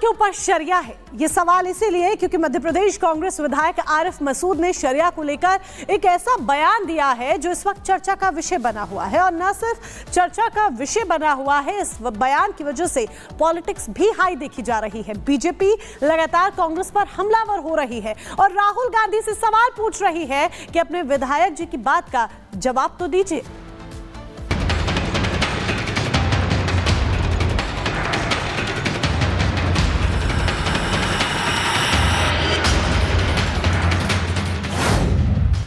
ऊपर शरिया है? ये सवाल इसीलिए क्योंकि मध्य प्रदेश कांग्रेस विधायक आरिफ मसूद ने शरिया को लेकर एक ऐसा बयान दिया है जो इस वक्त चर्चा का विषय बना हुआ है। और न सिर्फ चर्चा का विषय बना हुआ है, इस बयान की वजह से पॉलिटिक्स भी हाई देखी जा रही है। बीजेपी लगातार कांग्रेस पर हमलावर हो रही है और राहुल गांधी से सवाल पूछ रही है कि अपने विधायक जी की बात का जवाब तो दीजिए।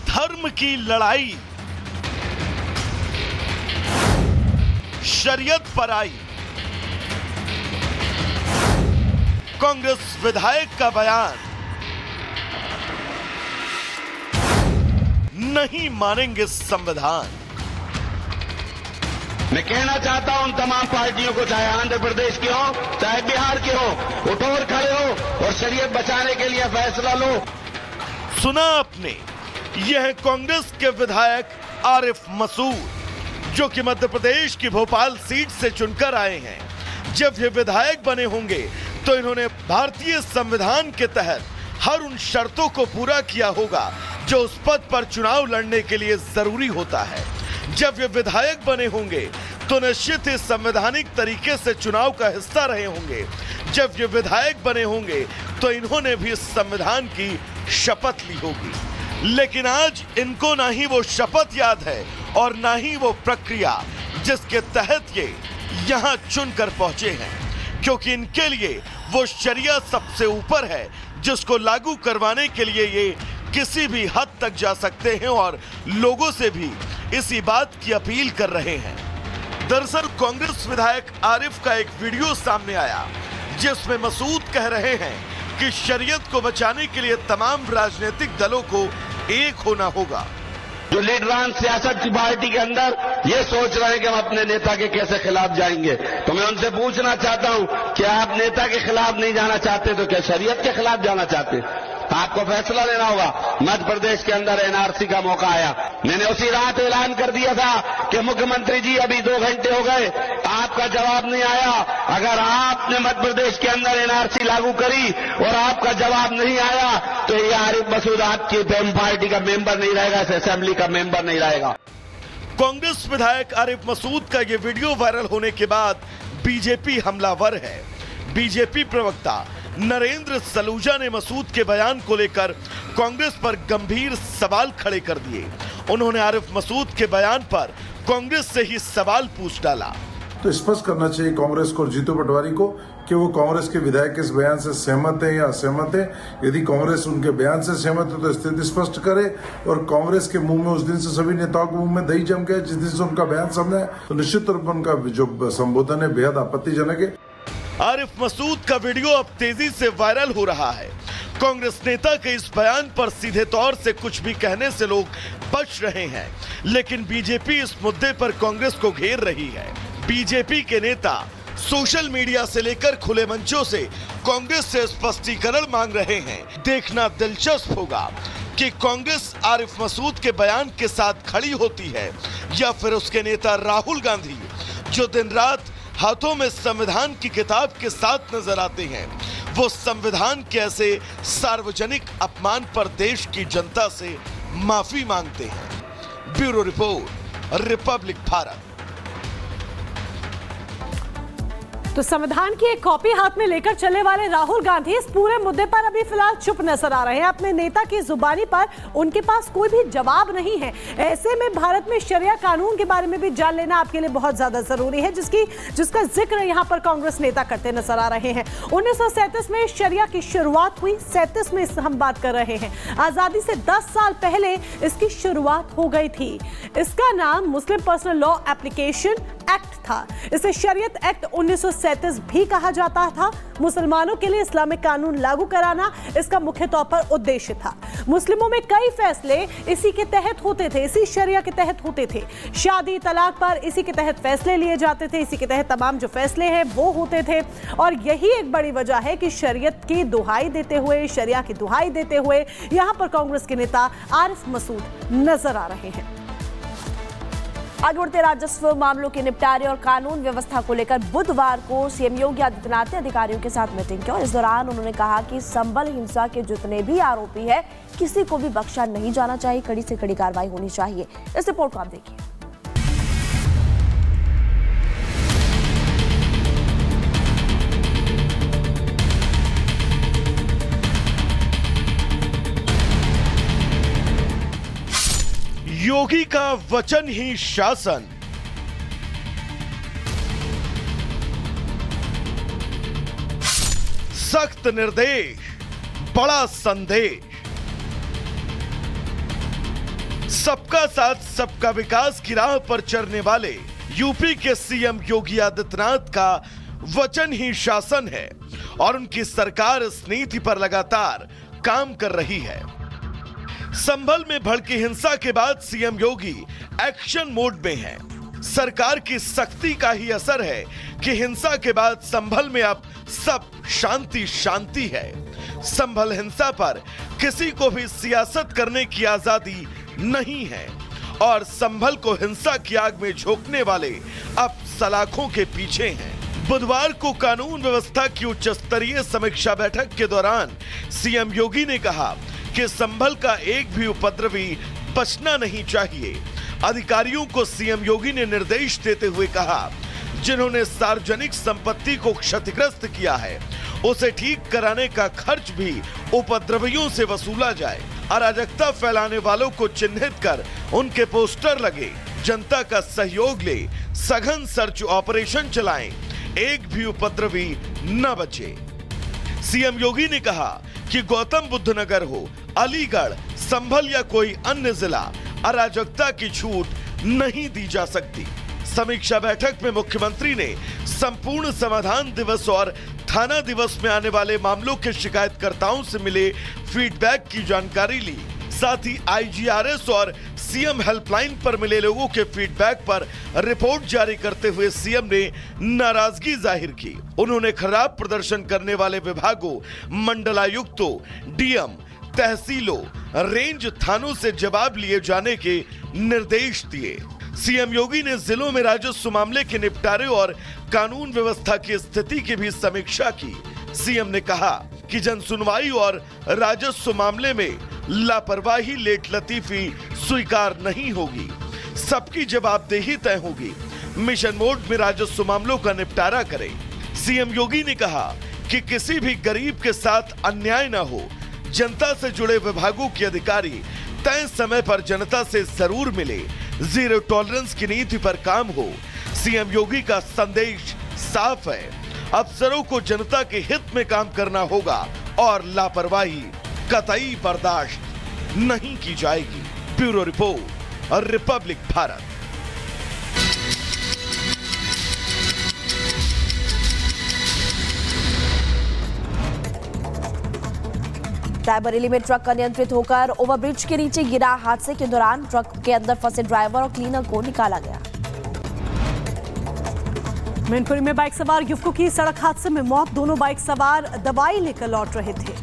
धर्म की लड़ाई शरीयत पर आई। कांग्रेस विधायक का बयान, नहीं मानेंगे संविधान। मैं कहना चाहता हूं उन तमाम पार्टियों को, चाहे आंध्र प्रदेश की हो चाहे बिहार की हो, उठो और खड़े हो और शरीयत बचाने के लिए फैसला लो। सुना आपने, यह है कांग्रेस के विधायक आरिफ मसूद, जो कि मध्य प्रदेश की भोपाल सीट से चुनकर आए हैं। जब ये विधायक बने होंगे तो इन्होंने भारतीय संविधान के तहत हर उन शर्तों को पूरा किया होगा जो उस पद पर चुनाव लड़ने के लिए जरूरी होता है। जब ये विधायक बने होंगे तो निश्चित ही संवैधानिक तरीके से चुनाव का हिस्सा रहे होंगे। जब ये विधायक बने होंगे तो इन्होंने भी संविधान की शपथ ली होगी। लेकिन आज इनको ना ही वो शपथ याद है और ना ही वो प्रक्रिया जिसके तहत ये यहाँ चुनकर पहुंचे हैं, क्योंकि इनके लिए वो शरिया सबसे ऊपर है जिसको लागू करवाने के लिए ये किसी भी हद तक जा सकते हैं और लोगों से भी इसी बात की अपील कर रहे हैं। दरअसल कांग्रेस विधायक आरिफ का एक वीडियो सामने आया जिसमें मसूद कह रहे हैं कि शरीयत को बचाने के लिए तमाम राजनीतिक दलों को एक होना होगा। जो लीडरान सियासत की पार्टी के अंदर ये सोच रहे हैं कि हम अपने नेता के कैसे खिलाफ जाएंगे, तो मैं उनसे पूछना चाहता हूं कि आप नेता के खिलाफ नहीं जाना चाहते तो क्या शरीयत के खिलाफ जाना चाहते? आपको फैसला लेना होगा। मध्य प्रदेश के अंदर एनआरसी का मौका आया, मैंने उसी रात ऐलान कर दिया था कि मुख्यमंत्री जी अभी 2 घंटे हो गए, आपका जवाब नहीं आया। अगर आपने मध्य प्रदेश के अंदर एनआरसी लागू करी और आपका जवाब नहीं आया तो ये आरिफ मसूद आपकी पार्टी का मेंबर नहीं रहेगा, इस असेंबली का मेंबर नहीं रहेगा। कांग्रेस विधायक आरिफ मसूद का ये वीडियो वायरल होने के बाद बीजेपी हमलावर है। बीजेपी प्रवक्ता नरेंद्र सलूजा ने मसूद के बयान को लेकर कांग्रेस पर गंभीर सवाल खड़े कर दिए। उन्होंने आरिफ मसूद के बयान पर कांग्रेस से ही सवाल पूछ डाला। तो स्पष्ट करना चाहिए कांग्रेस को और जीतू पटवारी को कि वो कांग्रेस के विधायक के इस बयान से सहमत है या असहमत है। यदि कांग्रेस उनके बयान से सहमत है तो स्थिति स्पष्ट करे, और कांग्रेस के मुंह में उस दिन से सभी नेताओं के मुंह में दही जम गया जिस दिन से उनका बयान सामने आया, तो निश्चित तौर पर उनका जो संबोधन है बेहद आपत्तिजनक है। आरिफ मसूद का वीडियो अब तेजी से वायरल हो रहा है। कांग्रेस नेता के इस बयान पर सीधे तौर से कुछ भी कहने से लोग बच रहे हैं, लेकिन बीजेपी इस मुद्दे पर कांग्रेस को घेर रही है। बीजेपी के नेता सोशल मीडिया से लेकर खुले मंचों से कांग्रेस से स्पष्टीकरण मांग रहे हैं। देखना दिलचस्प होगा कि कांग्रेस आरिफ मसूद के बयान के साथ खड़ी होती है या फिर उसके नेता राहुल गांधी, जो दिन रात हाथों में संविधान की किताब के साथ नजर आते हैं, वो संविधान के ऐसे सार्वजनिक अपमान पर देश की जनता से माफी मांगते हैं। Bureau report, Republic Bharat. तो संविधान की एक कॉपी हाथ में लेकर चलने वाले राहुल गांधी इस पूरे मुद्दे पर अभी फिलहाल चुप नजर आ रहे हैं। अपने नेता की जुबानी पर उनके पास कोई भी जवाब नहीं है। ऐसे में भारत में शरिया कानून के बारे में भी जान लेना आपके लिए बहुत ज्यादा जरूरी है, जिसका जिक्र यहाँ पर कांग्रेस नेता करते नजर आ रहे हैं। 1937 में शरिया की शुरुआत हुई, 37 में हम बात कर रहे हैं। आजादी से 10 साल पहले इसकी शुरुआत हो गई थी। इसका नाम मुस्लिम पर्सनल लॉ एप्लीकेशन एक्ट था। इसे शरीयत एक्ट 1937 भी कहा जाता था। मुसलमानों के लिए इस्लामिक कानून लागू कराना इसका मुख्य तौर पर उद्देश्य था। मुस्लिमों में कई फैसले इसी के तहत होते थे, इसी शरिया के तहत होते थे। शादी तलाक पर इसी के तहत फैसले लिए जाते थे, इसी के तहत तमाम जो फैसले हैं वो होते थे। और यही एक बड़ी वजह है कि शरीयत की दुहाई देते हुए, शरिया की दुहाई देते हुए यहां पर कांग्रेस के नेता आरिफ मसूद नजर आ रहे हैं। आगे बढ़ते राजस्व मामलों के निपटारे और कानून व्यवस्था को लेकर बुधवार को सीएम योगी आदित्यनाथ ने अधिकारियों के साथ मीटिंग की और इस दौरान उन्होंने कहा कि संभल हिंसा के जितने भी आरोपी हैं किसी को भी बख्शा नहीं जाना चाहिए, कड़ी से कड़ी कार्रवाई होनी चाहिए। इस रिपोर्ट को आप देखिए। योगी का वचन ही शासन। सख्त निर्देश, बड़ा संदेश। सबका साथ सबका विकास की राह पर चलने वाले यूपी के सीएम योगी आदित्यनाथ का वचन ही शासन है और उनकी सरकार इस नीति पर लगातार काम कर रही है। संभल में भड़की हिंसा के बाद सीएम योगी एक्शन मोड में हैं। सरकार की सख्ती का ही असर है कि हिंसा के बाद संभल में अब सब शांति शांति है। संभल हिंसा पर किसी को भी सियासत करने की आजादी नहीं है और संभल को हिंसा की आग में झोंकने वाले अब सलाखों के पीछे हैं। बुधवार को कानून व्यवस्था की उच्च स्तरीय समीक्षा बैठक के दौरान सीएम योगी ने कहा कि संभल का एक भी उपद्रवी बचना नहीं चाहिए। अधिकारियों को सीएम योगी ने निर्देश देते हुए कहा, जिन्होंने सार्वजनिक संपत्ति को क्षतिग्रस्त किया है उसे ठीक कराने का खर्च भी उपद्रवियों से वसूला जाए। अराजकता फैलाने वालों को चिन्हित कर उनके पोस्टर लगे, जनता का सहयोग ले, सघन सर्च ऑपरेशन चलाएं, एक भी उपद्रवी न बचे। सीएम योगी ने कहा कि गौतम बुद्ध नगर हो, अलीगढ़, संभल या कोई अन्य जिला, अराजकता की छूट नहीं दी जा सकती। समीक्षा बैठक में मुख्यमंत्री ने संपूर्ण समाधान दिवस और थाना दिवस में आने वाले मामलों के शिकायतकर्ताओं से मिले फीडबैक की जानकारी ली। साथ ही आईजीआरएस और सीएम हेल्पलाइन पर मिले लोगों के फीडबैक पर रिपोर्ट जारी करते हुए सीएम ने नाराजगी जाहिर की। उन्होंने खराब प्रदर्शन करने वाले विभागों, मंडलायुक्तों, डीएम, तहसीलों, रेंज थानों से जवाब लिए जाने के निर्देश दिए। सीएम योगी ने जिलों में राजस्व मामले के निपटारे और कानून व्यवस्था की स्थिति की भी समीक्षा की। सीएम ने कहा कि जनसुनवाई और राजस्व मामले में लापरवाही, लेट लतीफी स्वीकार नहीं होगी। सबकी जवाबदेही तय होगी। मिशन मोड में राजस्व मामलों का निपटारा करें। सीएम योगी ने कहा कि किसी भी गरीब के साथ अन्याय न हो। जनता से जुड़े विभागों के अधिकारी तय समय पर जनता से जरूर मिले। जीरो टॉलरेंस की नीति पर काम हो। सीएम योगी का संदेश साफ है, अफसरों को जनता के हित में काम करना होगा और लापरवाही कतई बर्दाश्त नहीं की जाएगी। ब्यूरो रिपोर्ट और रिपब्लिक भारत। रायबरेली में ट्रक अनियंत्रित होकर ओवरब्रिज के नीचे गिरा। हादसे के दौरान ट्रक के अंदर फंसे ड्राइवर और क्लीनर को निकाला गया। मैनपुरी में बाइक सवार युवकों की सड़क हादसे में मौत। दोनों बाइक सवार दवाई लेकर लौट रहे थे।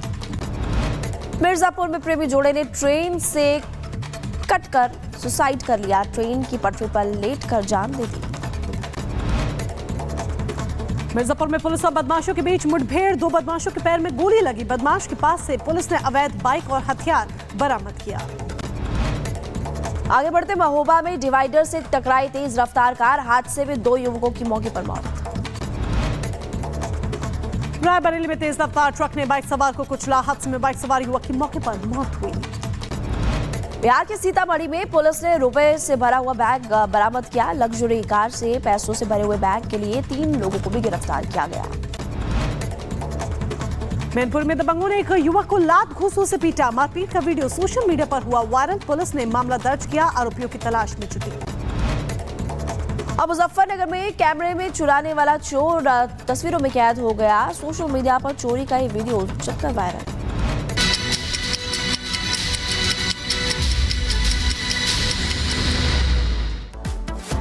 मिर्जापुर में प्रेमी जोड़े ने ट्रेन से कटकर सुसाइड कर लिया। ट्रेन की पटरी पर लेटकर जान दे दी। मिर्जापुर में पुलिस और बदमाशों के बीच मुठभेड़। 2 बदमाशों के पैर में गोली लगी। बदमाश के पास से पुलिस ने अवैध बाइक और हथियार बरामद किया। आगे बढ़ते महोबा में डिवाइडर से टकराई तेज रफ्तार कार। हादसे में 2 युवकों की मौके पर मौत। रायबरेली में तेज रफ्तार ट्रक ने बाइक सवार को कुचला। हादसे में बाइक सवार युवक की मौके पर मौत हुई। बिहार के सीतामढ़ी में पुलिस ने रुपए से भरा हुआ बैग बरामद किया। लग्जरी कार से पैसों से भरे हुए बैग के लिए 3 लोगों को भी गिरफ्तार किया गया। मैनपुर में दबंगों ने एक युवक को लात घूंसों से पीटा। मारपीट का वीडियो सोशल मीडिया पर हुआ वायरल। पुलिस ने मामला दर्ज किया। आरोपियों की तलाश में जुटी। अब मुजफ्फरनगर में कैमरे में चुराने वाला चोर तस्वीरों में कैद हो गया। सोशल मीडिया पर चोरी का ये वीडियो चक्कर वायरल।